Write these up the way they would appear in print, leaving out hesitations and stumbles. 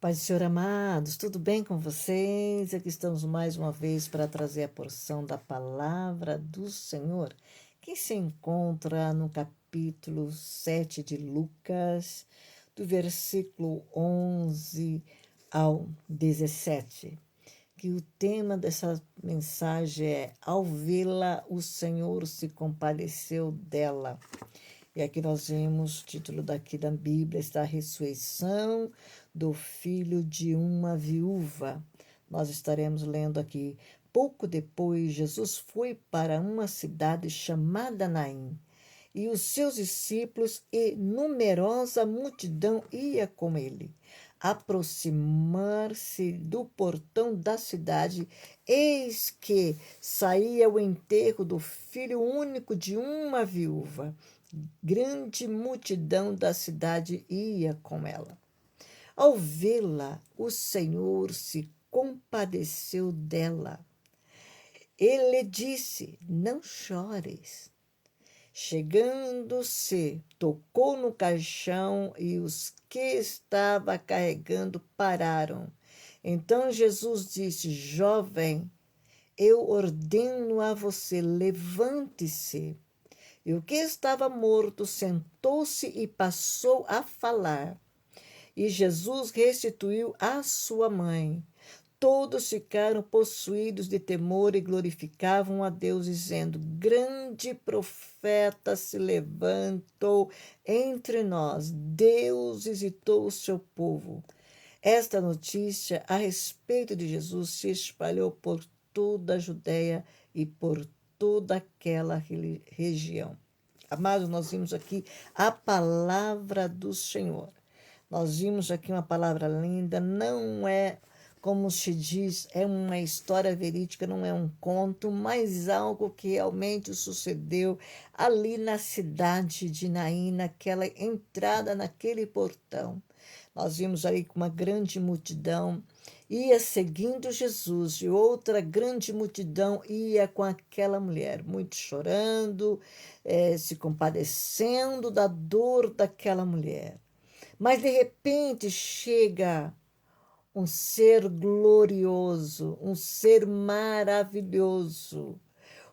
Paz do Senhor, amados, tudo bem com vocês? Aqui estamos mais uma vez para trazer a porção da palavra do Senhor, que se encontra no capítulo 7 de Lucas, do versículo 11 ao 17. Que o tema dessa mensagem é: ao vê-la, o Senhor se compadeceu dela. E aqui nós vemos o título daqui da Bíblia, está a ressurreição do filho de uma viúva. Nós estaremos lendo aqui. Pouco depois, Jesus foi para uma cidade chamada Naim, e os seus discípulos e numerosa multidão ia com ele. Aproximar-se do portão da cidade, eis que saía o enterro do filho único de uma viúva. Grande multidão da cidade ia com ela. Ao vê-la, o Senhor se compadeceu dela. Ele disse: não chores. Chegando-se, tocou no caixão e os que estava carregando pararam. Então Jesus disse: jovem, eu ordeno a você, levante-se. E o que estava morto sentou-se e passou a falar. E Jesus restituiu a sua mãe. Todos ficaram possuídos de temor e glorificavam a Deus, dizendo: grande profeta se levantou entre nós. Deus visitou o seu povo. Esta notícia a respeito de Jesus se espalhou por toda a Judéia e por toda aquela região. Amados, nós vimos aqui a palavra do Senhor. Nós vimos aqui uma palavra linda, não é, como se diz, é uma história verídica, não é um conto, mas algo que realmente sucedeu ali na cidade de Naim, naquela entrada, naquele portão. Nós vimos ali uma grande multidão ia seguindo Jesus e outra grande multidão ia com aquela mulher, muito chorando, se compadecendo da dor daquela mulher. Mas de repente chega um ser glorioso, um ser maravilhoso,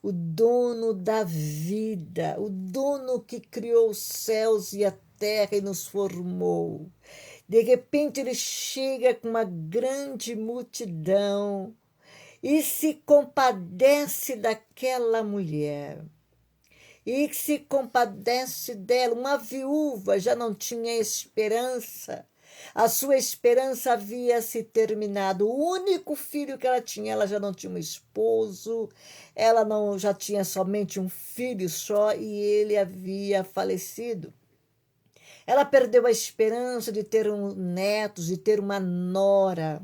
o dono da vida, o dono que criou os céus e a terra e nos formou. De repente ele chega com uma grande multidão e se compadece daquela mulher. E se compadece dela. Uma viúva já não tinha esperança. A sua esperança havia se terminado. O único filho que ela tinha, ela já não tinha um esposo, ela não já tinha somente um filho só e ele havia falecido. Ela perdeu a esperança de ter netos, de ter uma nora,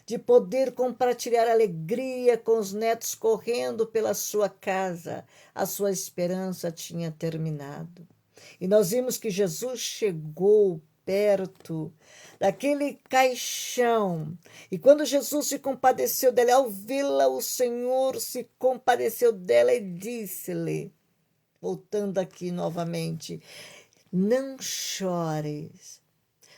de poder compartilhar alegria com os netos correndo pela sua casa. A sua esperança tinha terminado. E nós vimos que Jesus chegou perto daquele caixão. E quando Jesus se compadeceu dela, ao vê-la, o Senhor se compadeceu dela e disse-lhe, voltando aqui novamente: não chores.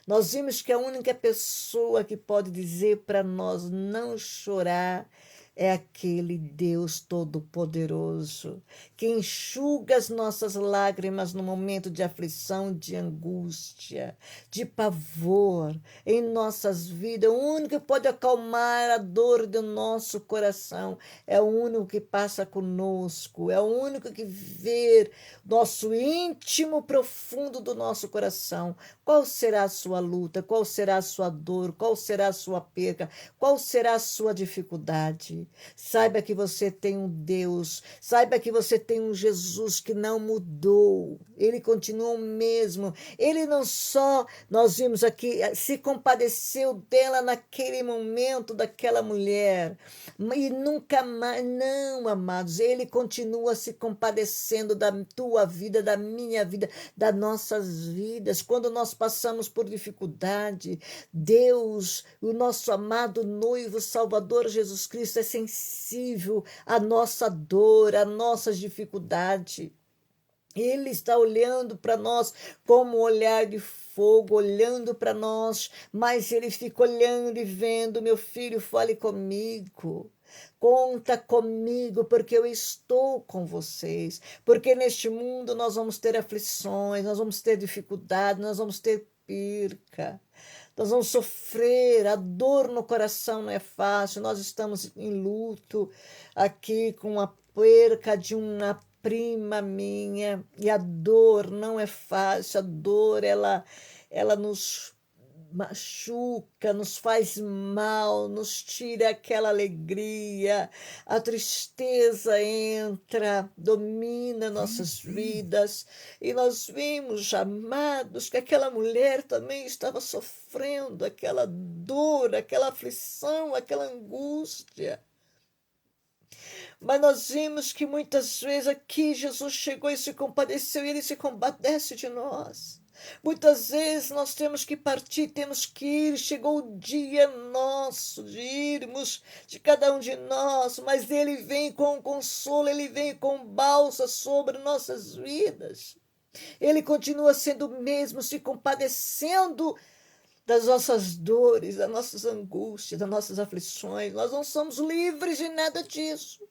Nós vimos que a única pessoa que pode dizer para nós não chorar é aquele Deus Todo-Poderoso, que enxuga as nossas lágrimas no momento de aflição, de angústia, de pavor em nossas vidas. O único que pode acalmar a dor do nosso coração é o único que passa conosco, é o único que vê nosso íntimo profundo do nosso coração. Qual será a sua luta? Qual será a sua dor? Qual será a sua perca? Qual será a sua dificuldade? Saiba que você tem um Deus, saiba que você tem um Jesus que não mudou, ele continua o mesmo. Ele não só, nós vimos aqui, se compadeceu dela naquele momento, daquela mulher, e nunca mais, não, amados, ele continua se compadecendo da tua vida, da minha vida, das nossas vidas. Quando nós passamos por dificuldade, Deus, o nosso amado noivo Salvador Jesus Cristo, é sensível à nossa dor, à nossa dificuldade. Ele está olhando para nós como um olhar de fogo, olhando para nós, mas ele fica olhando e vendo: meu filho, fale comigo. Conta comigo, porque eu estou com vocês. Porque neste mundo nós vamos ter aflições, nós vamos ter dificuldade, nós vamos ter perca. Nós vamos sofrer, a dor no coração não é fácil. Nós estamos em luto aqui com a perca de uma prima minha, e a dor não é fácil. A dor, ela nos machuca, nos faz mal, nos tira aquela alegria, a tristeza entra, domina nossas vidas, e nós vimos, amados, que aquela mulher também estava sofrendo aquela dor, aquela aflição, aquela angústia. Mas nós vimos que muitas vezes aqui Jesus chegou e se compadeceu, e ele se compadece de nós. Muitas vezes nós temos que partir, temos que ir, chegou o dia nosso de irmos, de cada um de nós, mas ele vem com consolo, ele vem com balsa sobre nossas vidas. Ele continua sendo o mesmo, se compadecendo das nossas dores, das nossas angústias, das nossas aflições. Nós não somos livres de nada disso.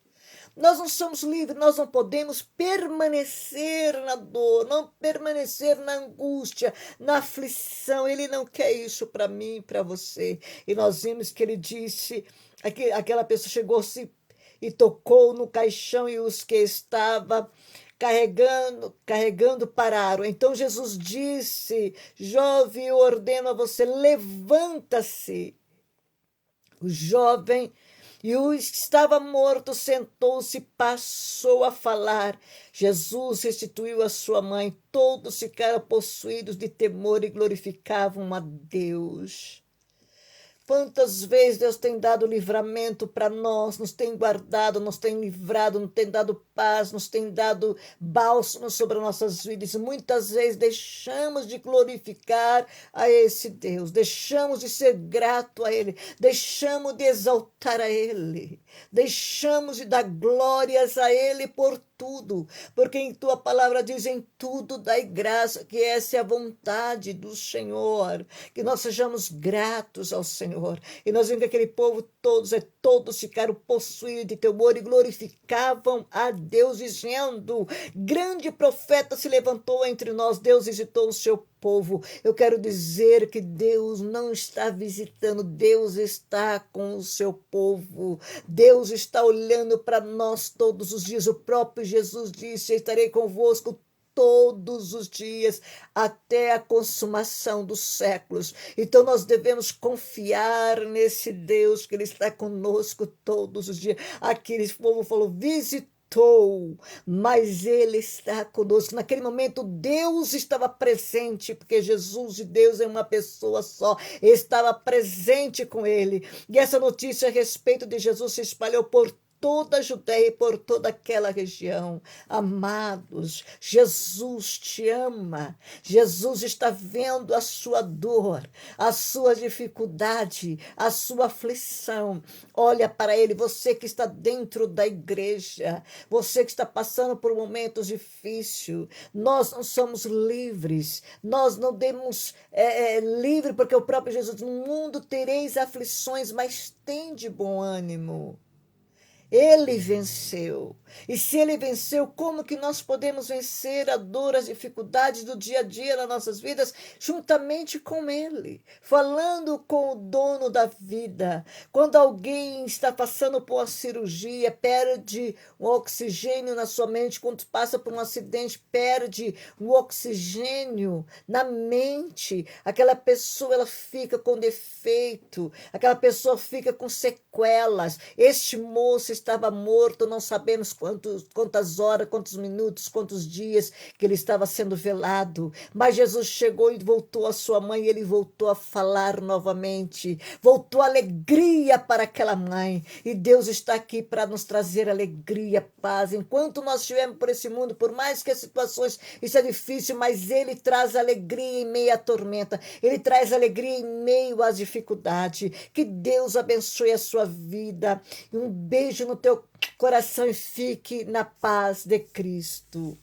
Nós não somos livres, nós não podemos permanecer na dor, não permanecer na angústia, na aflição. Ele não quer isso para mim, para você. E nós vimos que ele disse, aquela pessoa chegou-se e tocou no caixão, e os que estavam carregando pararam. Então Jesus disse: jovem, eu ordeno a você, levanta-se. O jovem, e o que estava morto sentou-se e passou a falar. Jesus restituiu a sua mãe. Todos ficaram possuídos de temor e glorificavam a Deus. Quantas vezes Deus tem dado livramento para nós, nos tem guardado, nos tem livrado, nos tem dado paz, nos tem dado bálsamo sobre nossas vidas. Muitas vezes deixamos de glorificar a esse Deus, deixamos de ser grato a Ele, deixamos de exaltar a Ele, deixamos de dar glórias a Ele por tudo, porque em tua palavra diz: em tudo dai graça, que essa é a vontade do Senhor, que nós sejamos gratos ao Senhor. E nós vimos que aquele povo, todos ficaram possuídos de temor e glorificavam a Deus, dizendo: grande profeta se levantou entre nós, Deus visitou o seu povo. Eu quero dizer que Deus não está visitando, Deus está com o seu povo. Deus está olhando para nós todos os dias. O próprio Jesus disse: estarei convosco todos os dias até a consumação dos séculos. Então nós devemos confiar nesse Deus, que ele está conosco todos os dias. Aquele povo falou: visitou, mas ele está conosco. Naquele momento Deus estava presente, porque Jesus e Deus é uma pessoa só, estava presente com ele. E essa notícia a respeito de Jesus se espalhou por toda a Judéia e por toda aquela região. Amados, Jesus te ama. Jesus está vendo a sua dor, a sua dificuldade, a sua aflição. Olha para ele, você que está dentro da igreja, você que está passando por momentos difíceis. Nós não somos livres, nós não demos livre, porque o próprio Jesus: no mundo tereis aflições, mas tende bom ânimo. Ele venceu. E se ele venceu, como que nós podemos vencer a dor, as dificuldades do dia a dia nas nossas vidas, juntamente com ele, falando com o dono da vida? Quando alguém está passando por uma cirurgia, perde o oxigênio na sua mente, quando passa por um acidente, perde o oxigênio na mente, aquela pessoa, ela fica com defeito, aquela pessoa fica com sequelas. Este moço estava morto, não sabemos quantas horas, quantos minutos, quantos dias que ele estava sendo velado, mas Jesus chegou e voltou a sua mãe, e ele voltou a falar novamente, voltou alegria para aquela mãe, e Deus está aqui para nos trazer alegria, paz, enquanto nós estivermos por esse mundo, por mais que as situações, isso é difícil, mas ele traz alegria em meio à tormenta, ele traz alegria em meio às dificuldades. Que Deus abençoe a sua vida, e um beijo no teu coração, e fique na paz de Cristo.